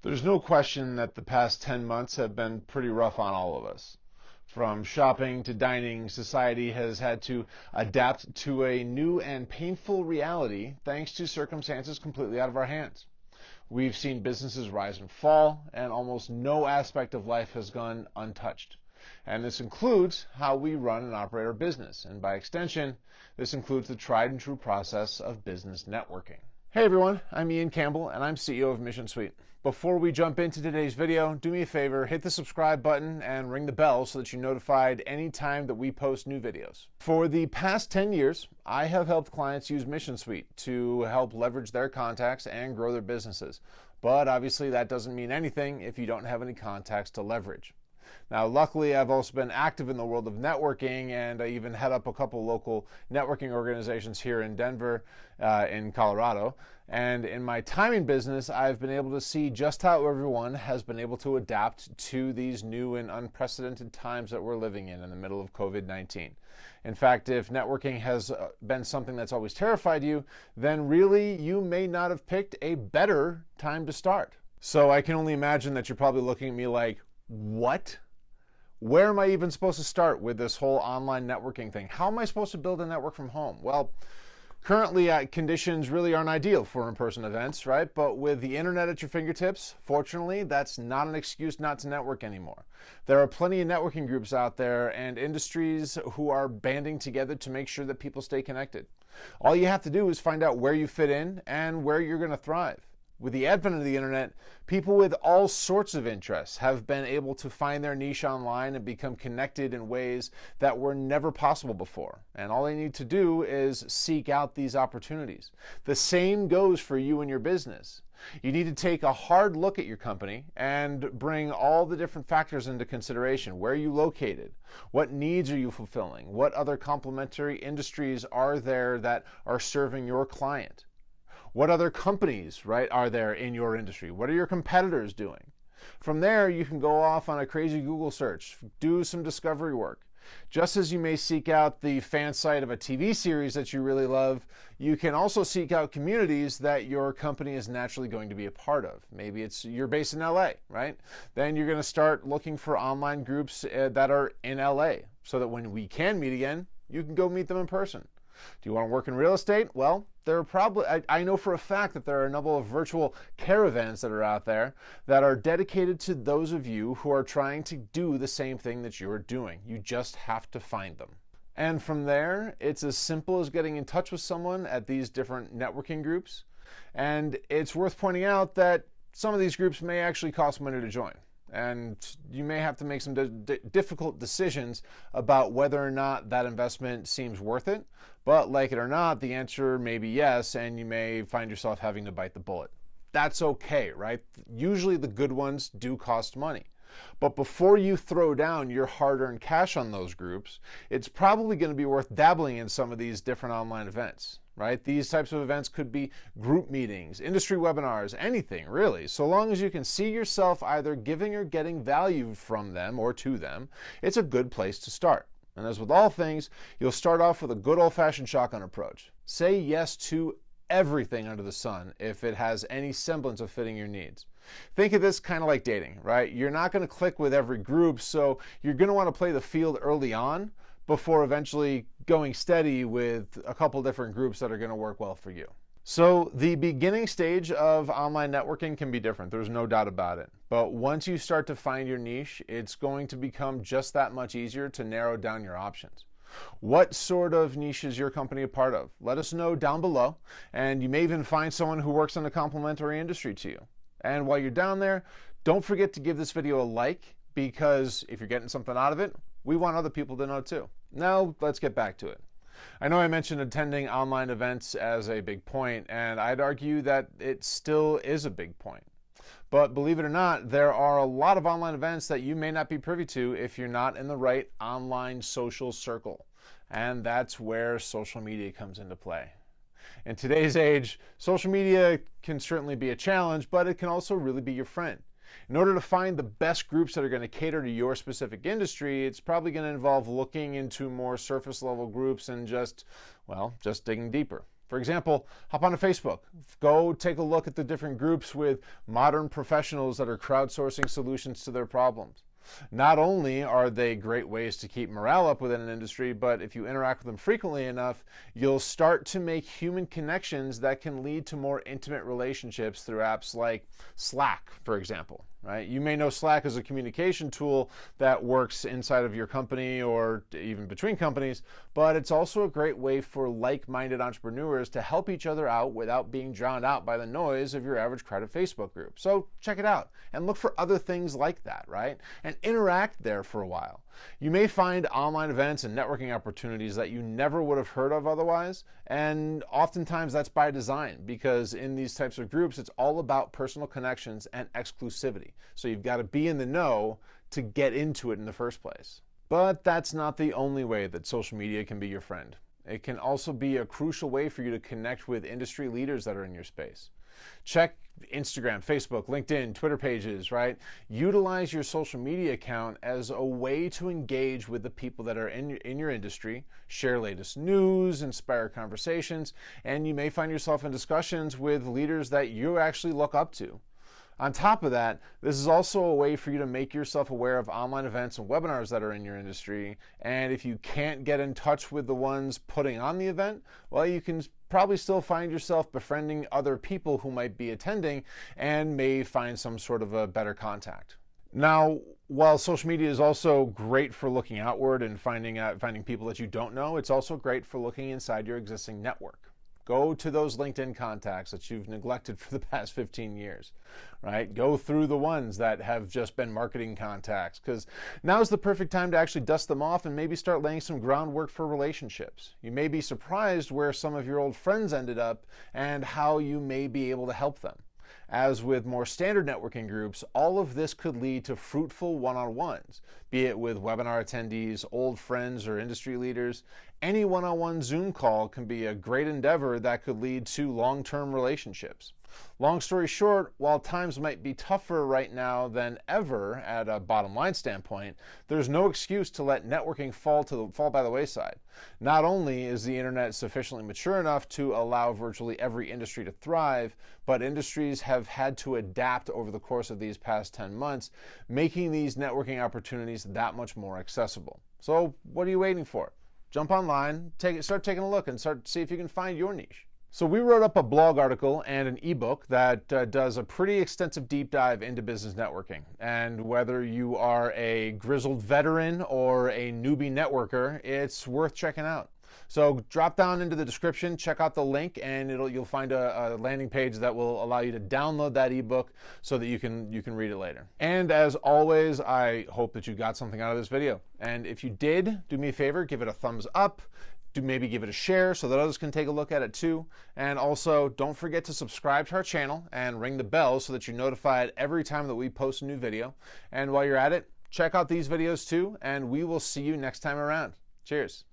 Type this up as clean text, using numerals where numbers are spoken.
There's no question that the past 10 months have been pretty rough on all of us. From shopping to dining, society has had to adapt to a new and painful reality thanks to circumstances completely out of our hands. We've seen businesses rise and fall, and almost no aspect of life has gone untouched. And this includes how we run and operate our business. And by extension, this includes the tried and true process of business networking. Hey everyone, I'm Ian Campbell and I'm CEO of Mission Suite. Before we jump into today's video, do me a favor, hit the subscribe button and ring the bell so that you're notified anytime that we post new videos. For the past 10 years, I have helped clients use Mission Suite to help leverage their contacts and grow their businesses. But obviously that doesn't mean anything if you don't have any contacts to leverage. Now, luckily, I've also been active in the world of networking, and I even head up a couple local networking organizations here in Denver, in Colorado. And in my timing business, I've been able to see just how everyone has been able to adapt to these new and unprecedented times that we're living in the middle of COVID-19. In fact, if networking has been something that's always terrified you, then really you may not have picked a better time to start. So I can only imagine that you're probably looking at me like, what? Where am I even supposed to start with this whole online networking thing? How am I supposed to build a network from home? Well, currently conditions really aren't ideal for in-person events, right? But with the internet at your fingertips, fortunately, that's not an excuse not to network anymore. There are plenty of networking groups out there and industries who are banding together to make sure that people stay connected. All you have to do is find out where you fit in and where you're going to thrive. With the advent of the internet, people with all sorts of interests have been able to find their niche online and become connected in ways that were never possible before. And all they need to do is seek out these opportunities. The same goes for you and your business. You need to take a hard look at your company and bring all the different factors into consideration. Where are you located? What needs are you fulfilling? What other complementary industries are there that are serving your client? What other companies, right, are there in your industry? What are your competitors doing? From there, you can go off on a crazy Google search, do some discovery work. Just as you may seek out the fan site of a TV series that you really love, you can also seek out communities that your company is naturally going to be a part of. Maybe you're based in LA, right? Then you're going to start looking for online groups that are in LA so that when we can meet again, you can go meet them in person. Do you want to work in real estate? Well, there are probably, I know for a fact that there are a number of virtual caravans that are out there that are dedicated to those of you who are trying to do the same thing that you're doing. You just have to find them. And from there, it's as simple as getting in touch with someone at these different networking groups. And it's worth pointing out that some of these groups may actually cost money to join. And you may have to make some difficult decisions about whether or not that investment seems worth it. But like it or not, the answer may be yes, and you may find yourself having to bite the bullet. That's okay, right? Usually the good ones do cost money. But before you throw down your hard-earned cash on those groups, it's probably going to be worth dabbling in some of these different online events. Right? These types of events could be group meetings, industry webinars, anything really. So long as you can see yourself either giving or getting value from them or to them, it's a good place to start. And as with all things, you'll start off with a good old-fashioned shotgun approach. Say yes to everything under the sun if it has any semblance of fitting your needs. Think of this kind of like dating, right? You're not going to click with every group, so you're going to want to play the field early on before eventually going steady with a couple different groups that are going to work well for you. So the beginning stage of online networking can be different. There's no doubt about it. But once you start to find your niche, it's going to become just that much easier to narrow down your options. What sort of niche is your company a part of? Let us know down below, and you may even find someone who works in a complementary industry to you. And while you're down there, don't forget to give this video a like, because if you're getting something out of it, we want other people to know too. Now, let's get back to it. I know I mentioned attending online events as a big point, and I'd argue that it still is a big point. But believe it or not, there are a lot of online events that you may not be privy to if you're not in the right online social circle. And that's where social media comes into play. In today's age, social media can certainly be a challenge, but it can also really be your friend. In order to find the best groups that are going to cater to your specific industry, it's probably going to involve looking into more surface level groups and just digging deeper. For example, hop onto Facebook. Go take a look at the different groups with modern professionals that are crowdsourcing solutions to their problems. Not only are they great ways to keep morale up within an industry, but if you interact with them frequently enough, you'll start to make human connections that can lead to more intimate relationships through apps like Slack, for example. Right? You may know Slack as a communication tool that works inside of your company or even between companies, but it's also a great way for like-minded entrepreneurs to help each other out without being drowned out by the noise of your average crowded Facebook group. So check it out and look for other things like that, right? And interact there for a while. You may find online events and networking opportunities that you never would have heard of otherwise, and oftentimes that's by design, because in these types of groups, it's all about personal connections and exclusivity. So you've got to be in the know to get into it in the first place. But that's not the only way that social media can be your friend. It can also be a crucial way for you to connect with industry leaders that are in your space. Check Instagram, Facebook, LinkedIn, Twitter pages, right? Utilize your social media account as a way to engage with the people that are in your industry, share latest news, inspire conversations, and you may find yourself in discussions with leaders that you actually look up to. On top of that, this is also a way for you to make yourself aware of online events and webinars that are in your industry. And if you can't get in touch with the ones putting on the event, well, you can probably still find yourself befriending other people who might be attending and may find some sort of a better contact. Now, while social media is also great for looking outward and finding people that you don't know, it's also great for looking inside your existing network. Go to those LinkedIn contacts that you've neglected for the past 15 years, right? Go through the ones that have just been marketing contacts, because now's the perfect time to actually dust them off and maybe start laying some groundwork for relationships. You may be surprised where some of your old friends ended up and how you may be able to help them. As with more standard networking groups, all of this could lead to fruitful one-on-ones, be it with webinar attendees, old friends, or industry leaders. Any one-on-one Zoom call can be a great endeavor that could lead to long-term relationships. Long story short, while times might be tougher right now than ever at a bottom line standpoint, there's no excuse to let networking fall by the wayside. Not only is the internet sufficiently mature enough to allow virtually every industry to thrive, but industries have had to adapt over the course of these past 10 months, making these networking opportunities that much more accessible. So what are you waiting for? Jump online, start taking a look and start to see if you can find your niche. So we wrote up a blog article and an ebook that does a pretty extensive deep dive into business networking. And whether you are a grizzled veteran or a newbie networker, it's worth checking out. So drop down into the description, check out the link, and you'll find a landing page that will allow you to download that ebook so that you can read it later. And as always, I hope that you got something out of this video. And if you did, do me a favor, give it a thumbs up. Maybe give it a share so that others can take a look at it too. And also, don't forget to subscribe to our channel and ring the bell so that you're notified every time that we post a new video. And while you're at it, check out these videos too, and we will see you next time around. Cheers.